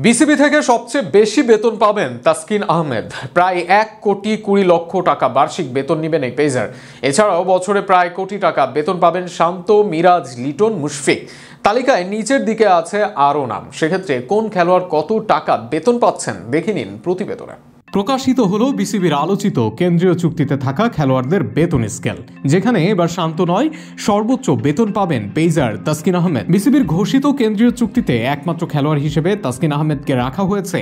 BCB থেকে সবচেয়ে বেশি বেতন পাবেন তাসকিন আহমেদ। প্রায় 1,20,00,000 টাকা বার্ষিক বেতন নেবেন এই পেসার। এছাড়াও বছরে প্রায় কোটি টাকা বেতন পাবেন শান্ত, মিরাজ, লিটন, মুশফিক। তালিকায় নিচের দিকে আছে আরও নাম। সেক্ষেত্রে কোন খেলোয়াড় কত টাকা বেতন পাচ্ছেন দেখে নিন প্রতিবেদনে। প্রকাশিত হলো বিসিবির আলোচিত কেন্দ্রীয় চুক্তিতে থাকা খেলোয়াড়দের বেতন স্কেল, যেখানে এবার শান্ত নয়, সর্বোচ্চ বেতন পাবেন পেসার তাসকিন আহমেদ। বিসিবির ঘোষিত কেন্দ্রীয় চুক্তিতে একমাত্র খেলোয়াড় হিসেবে তাসকিন আহমেদকে রাখা হয়েছে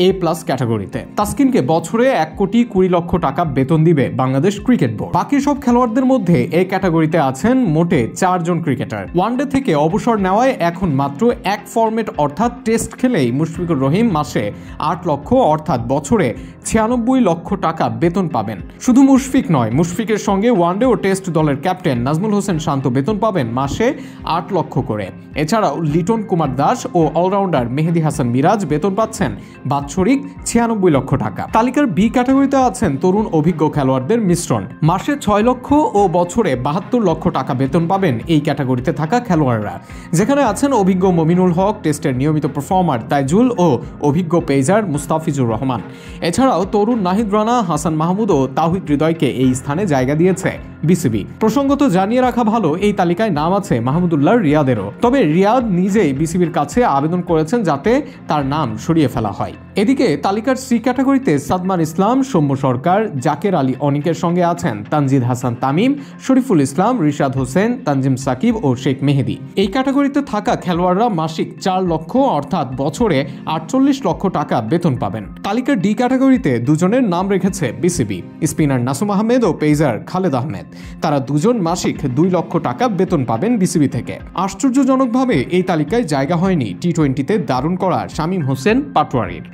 A+ ক্যাটাগরিতে। তাসকিনকে বছরে 1,20,00,000 টাকা বেতন দিবে বাংলাদেশ ক্রিকেট বোর্ড। বাকি সব খেলোয়াড়দের মধ্যে এই ক্যাটাগরিতে আছেন মোটে 4 জন ক্রিকেটার। ওয়ানডে থেকে অবসর নেওয়ায় এখন মাত্র এক ফরম্যাট অর্থাৎ টেস্ট খেলেই মুশফিকুর রহিম মাসে 8 লক্ষ অর্থাৎ বছরে 96 লক্ষ টাকা বেতন পাবেন। শুধু মুশফিক নয়, মুশফিকের সঙ্গে ওয়ানডে ও টেস্ট দলের ক্যাপ্টেন নাজমুল হোসেন শান্ত বেতন পাবেন মাসে 8 লক্ষ করে। এছাড়াও লিটন কুমার দাস ও অলরাউন্ডার মেহেদী হাসান মিরাজ বেতন পাচ্ছেন বাৎসরিক 96 লক্ষ টাকা। তালিকার বি ক্যাটাগরিতে আছেন তরুণ অভিজ্ঞ খেলোয়াড়দের মিশ্রণ। মাসে 6 লক্ষ ও বছরে 72 লক্ষ টাকা বেতন পাবেন এই ক্যাটাগরিতে থাকা খেলোয়াড়রা, যেখানে আছেন অভিজ্ঞ মমিনুল হক, টেস্টের নিয়মিত পারফর্মার তাইজুল ও অভিজ্ঞ পেসার মুস্তাফিজুর রহমান। এছাড়াও তরুণ নাহিদ রানা, হাসান মাহমুদ ও তাওহিদ হৃদয়কে এই স্থানে জায়গা দিয়েছে বিসিবি। প্রসঙ্গত জানিয়ে রাখা ভালো, এই তালিকায় নাম আছে মাহমুদুল্লাহ রিয়াদেরও। তবে রিয়াদ নিজেই বিসিবির কাছে আবেদন করেছেন যাতে তার নাম সরিয়ে ফেলা হয়। এদিকে তালিকার সি ক্যাটাগরিতে সাদমান ইসলাম, সৌম্য সরকার, জাকের আলী অনিকের সঙ্গে আছেন তানজিদ হাসান তামিম, শরীফুল ইসলাম, রিশাদ হোসেন, তানজিম সাকিব ও শেখ মেহেদী। এই ক্যাটাগরিতে থাকা খেলোয়াড়রা মাসিক 4 লক্ষ অর্থাৎ বছরে 48 লক্ষ টাকা বেতন পাবেন। তালিকার ডি ক্যাটাগরিতে দুজনের নাম রেখেছে বিসিবি, স্পিনার নাসুম আহমেদ ও পেসার খালেদ আহমেদ। তারা দুজন মাসিক 2 লক্ষ টাকা বেতন পাবেন বিসিবি থেকে। আশ্চর্যজনকভাবে এই তালিকায় জায়গা হয়নি টি-20তে দারুণ করা শামীম হোসেন পাটোয়ারির।